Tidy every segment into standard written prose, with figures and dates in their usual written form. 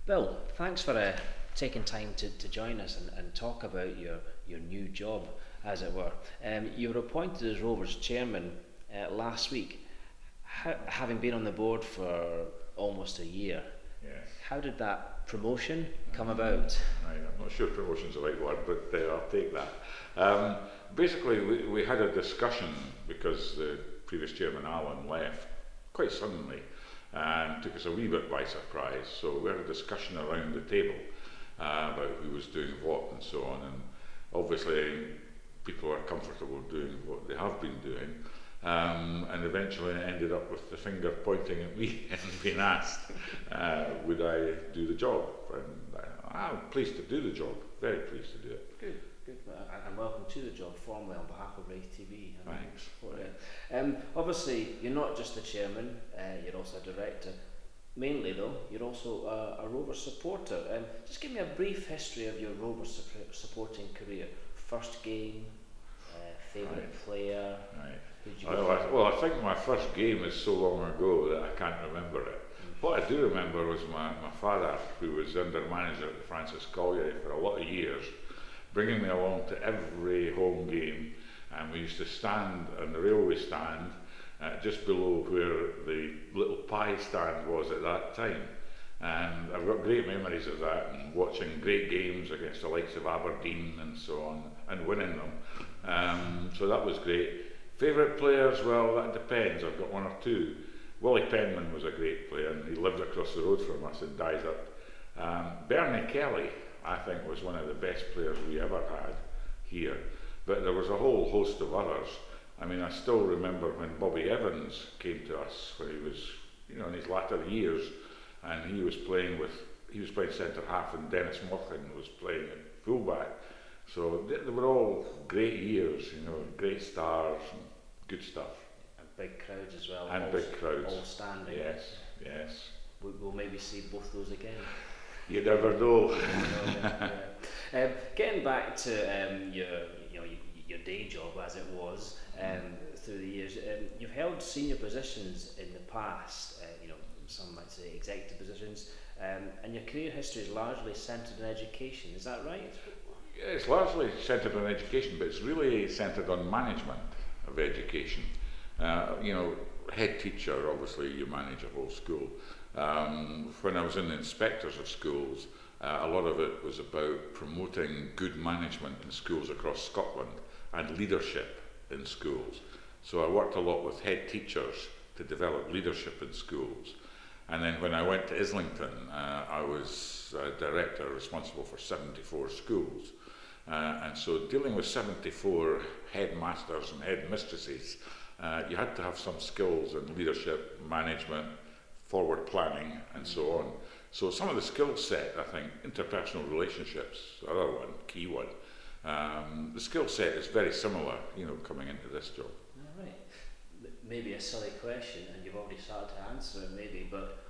Bill, thanks for taking time to join us and talk about your new job, as it were. You were appointed as Rovers Chairman last week, having been on the board for almost a year. Yes. How did that promotion come about? Right, I'm not sure promotion's the right word, but I'll take that. Basically, we had a discussion because the previous chairman, Alan, left quite suddenly and took us a wee bit by surprise. So we had a discussion around the table about who was doing what and so on. And obviously, people are comfortable doing what they have been doing. And eventually it ended up with the finger pointing at me and being asked, would I do the job? And I'm pleased to do the job, very pleased to do it. Good, good. And welcome to the job formally on behalf of RaithTV. Thanks. Obviously, you're not just the chairman, you're also a director. Mainly though, you're also a Rovers supporter. Just give me a brief history of your Rovers supporting career. First game, favourite player. Right. Well, I think my first game is so long ago that I can't remember it. What I do remember was my father, who was under manager at the Francis Colliery for a lot of years, bringing me along to every home game, and we used to stand on the railway stand just below where the little pie stand was at that time. And I've got great memories of that, and watching great games against the likes of Aberdeen and so on, and winning them. So that was great. Favourite players, well, that depends. I've got one or two. Willie Penman was a great player, and he lived across the road from us in Dysart. Bernie Kelly, I think, was one of the best players we ever had here. But there was a whole host of others. I mean, I still remember when Bobby Evans came to us when he was, in his latter years, and he was playing centre half, and Dennis Mochan was playing at fullback. So they were all great years, great stars and good stuff. And big crowds as well. And big crowds. All standing. Yes, yes. We'll maybe see both those again. You never know. Getting back to your day job as it was through the years, you've held senior positions in the past. Some might say executive positions, and your career history is largely centred in education. Is that right? Yeah, it's largely centred on education, but it's really centred on management of education. Head teacher, obviously you manage a whole school. When I was in the inspectors of schools, a lot of it was about promoting good management in schools across Scotland and leadership in schools. So I worked a lot with head teachers to develop leadership in schools. And then when I went to Islington, I was a director responsible for 74 schools. And so dealing with 74 headmasters and headmistresses, you had to have some skills in leadership, management, forward planning, and so on. So some of the skill set, I think, interpersonal relationships, the other one, key one. The skill set is very similar, coming into this job. All right. Maybe a silly question, and you've already started to answer it maybe, but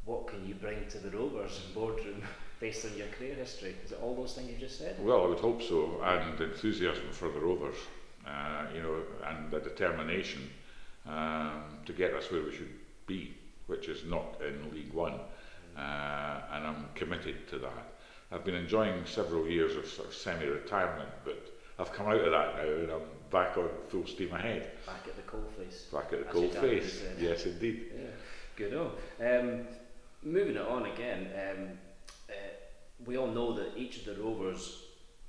what can you bring to the Rovers Boardroom based on your career history? Is it all those things you just said? Well, I would hope so, and enthusiasm for the Rovers, and a determination to get us where we should be, which is not in League One, and I'm committed to that. I've been enjoying several years of sort of semi-retirement, but I've come out of that now and I'm back on full steam ahead. Back at the coalface. Back at the coalface, yes indeed. Yeah. Good on. Moving it on again, we all know that each of the Rovers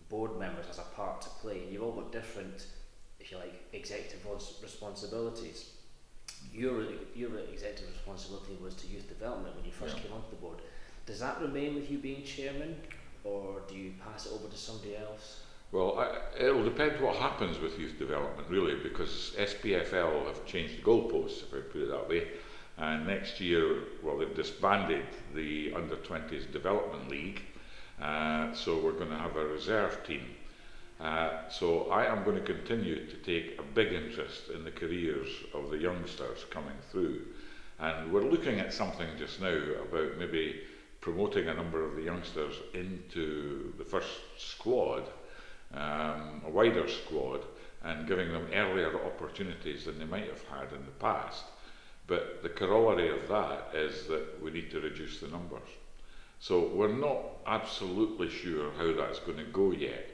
board members has a part to play. You've all got different, if you like, executive responsibilities. Your executive responsibility was to youth development when you first came onto the board. Does that remain with you being chairman, or do you pass it over to somebody else? Well, it'll depend what happens with youth development, really, because SPFL have changed the goalposts, if I put it that way. And next year, well, they've disbanded the Under-20s Development League, so we're going to have a reserve team. So I am going to continue to take a big interest in the careers of the youngsters coming through. And we're looking at something just now about maybe promoting a number of the youngsters into the first squad, a wider squad, and giving them earlier opportunities than they might have had in the past. But the corollary of that is that we need to reduce the numbers. So we're not absolutely sure how that's going to go yet.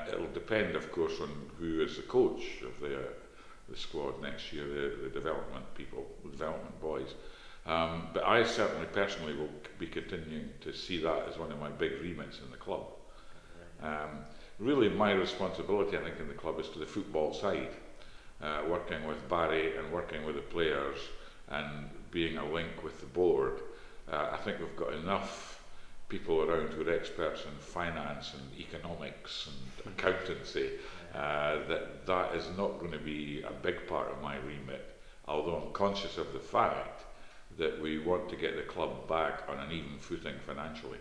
It'll depend, of course, on who is the coach of the squad next year, the development people, the development boys. But I certainly personally will be continuing to see that as one of my big remits in the club. Really my responsibility, I think, in the club is to the football side, working with Barry and working with the players and being a link with the board. I think we've got enough people around who are experts in finance and economics and accountancy that is not going to be a big part of my remit, although I'm conscious of the fact that we want to get the club back on an even footing financially.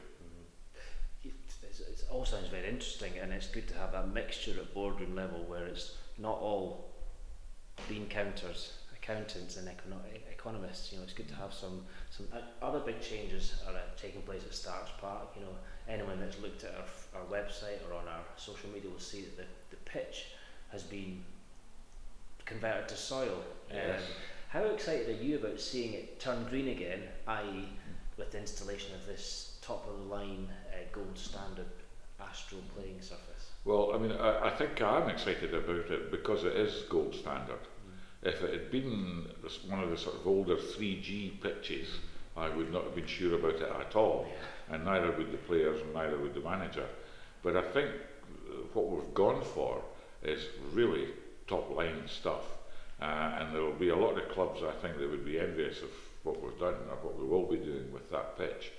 It all sounds very interesting, and it's good to have that mixture at boardroom level where it's not all bean counters, accountants and economists. You know, it's good to have some other big changes are taking place at Starks Park. You know, anyone that's looked at our website or on our social media will see that the pitch has been converted to soil. Yes. How excited are you about seeing it turn green again, i.e. with the installation of this top of the line gold standard Astro playing surface? Well, I mean, I think I'm excited about it because it is gold standard. If it had been one of the sort of older 3G pitches, I would not have been sure about it at all, and neither would the players and neither would the manager. But I think what we've gone for is really top line stuff, and there will be a lot of clubs, I think, that would be envious of what we've done or what we will be doing with that pitch.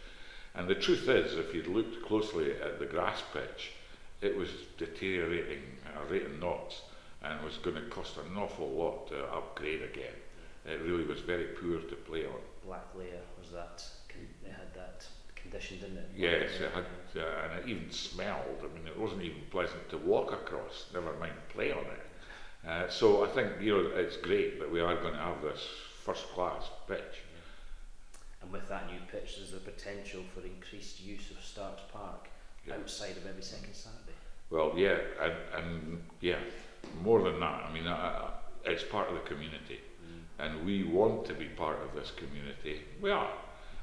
And the truth is, if you'd looked closely at the grass pitch, it was deteriorating at a rate of knots and was going to cost an awful lot to upgrade again. It really was very poor to play on. Black layer was that, it had that condition, didn't it? Yes, it had, and it even smelled. I mean, it wasn't even pleasant to walk across, never mind play on it. So I think, you know, it's great that we are going to have this first-class pitch. And with that new pitch, there's the potential for increased use of Starks Park outside of every second Saturday. Well, yeah, and yeah, more than that. I mean, it's part of the community, and we want to be part of this community. We are,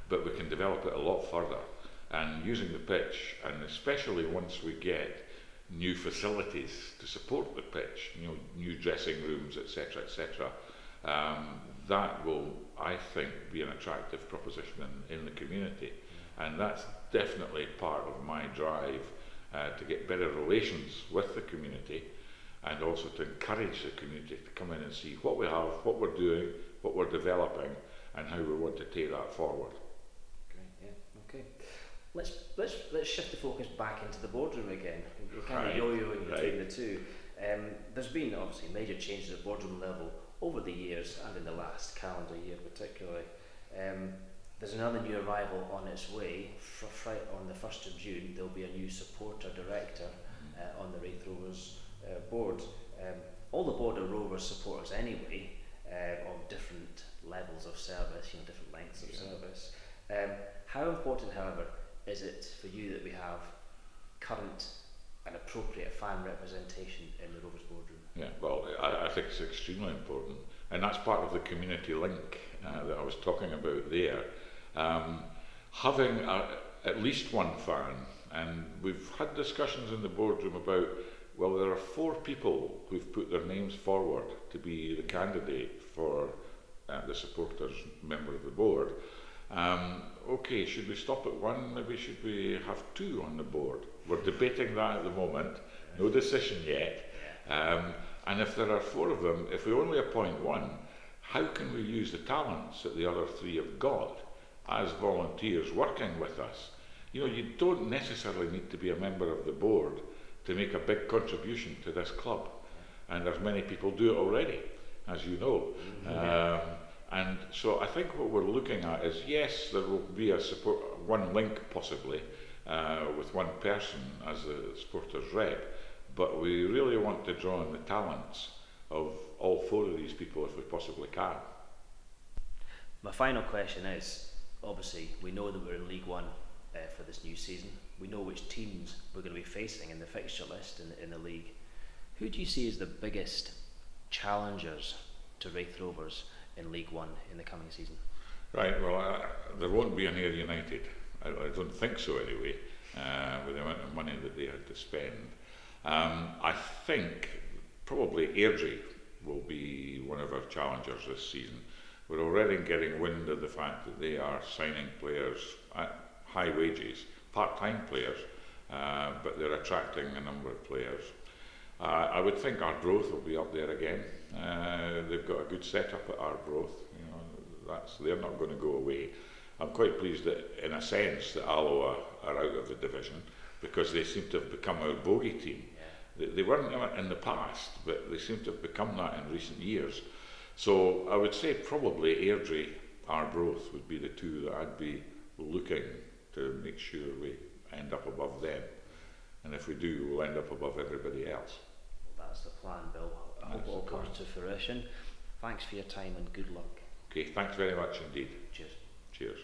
but we can develop it a lot further. And using the pitch, and especially once we get new facilities to support the pitch, you know, new dressing rooms, etc., etc., that will, I think, be an attractive proposition in the community. And that's definitely part of my drive to get better relations with the community, and also to encourage the community to come in and see what we have, what we're doing, what we're developing, and how we want to take that forward. Great, yeah, okay. Let's shift the focus back into the boardroom again. We're kind of yo-yoing between the two. There's been obviously major changes at boardroom level over the years, and in the last calendar year particularly. There's another new arrival on its way. On the 1st of June, there'll be a new supporter director on the Raith Rovers board. All the board are Rovers supporters anyway, of different levels of service, you know, different lengths of service. How important, however, is it for you that we have current and appropriate fan representation in the Rovers boardroom? Yeah, well, I think it's extremely important, and that's part of the community link that I was talking about there. Having at least one fan, and we've had discussions in the boardroom about, well, there are 4 people who've put their names forward to be the candidate for the supporters member of the board. Okay, should we stop at 1? Maybe should we have 2 on the board? We're debating that at the moment, no decision yet. And if there are 4 of them, if we only appoint 1, how can we use the talents that the other 3 have got as volunteers working with us? You know, you don't necessarily need to be a member of the board to make a big contribution to this club, and there's many people do it already, as you know. And so I think what we're looking at is, yes, there will be a one link possibly with one person as the supporters rep, but we really want to draw on the talents of all 4 of these people if we possibly can. My final question is, obviously we know that we're in League One for this new season. We know which teams we're going to be facing in the fixture list in the league. Who do you see as the biggest challengers to Raith Rovers in League One in the coming season? Right, well, there won't be an Ayr United. I don't think so anyway, with the amount of money that they had to spend. I think probably Airdrie will be one of our challengers this season. We're already getting wind of the fact that they are signing players at high wages, part-time players, but they're attracting a number of players. I would think Arbroath will be up there again. They've got a good setup at Arbroath. You know, they're not going to go away. I'm quite pleased that, in a sense, that Alloa are out of the division, because they seem to have become our bogey team. They weren't in the past, but they seem to have become that in recent years. So I would say probably Airdrie, Arbroath would be the two that I'd be looking to make sure we end up above them. And if we do, we'll end up above everybody else. That's the plan, Bill. I hope it all comes to fruition. Thanks for your time and good luck. Okay, thanks very much indeed. Cheers. Cheers.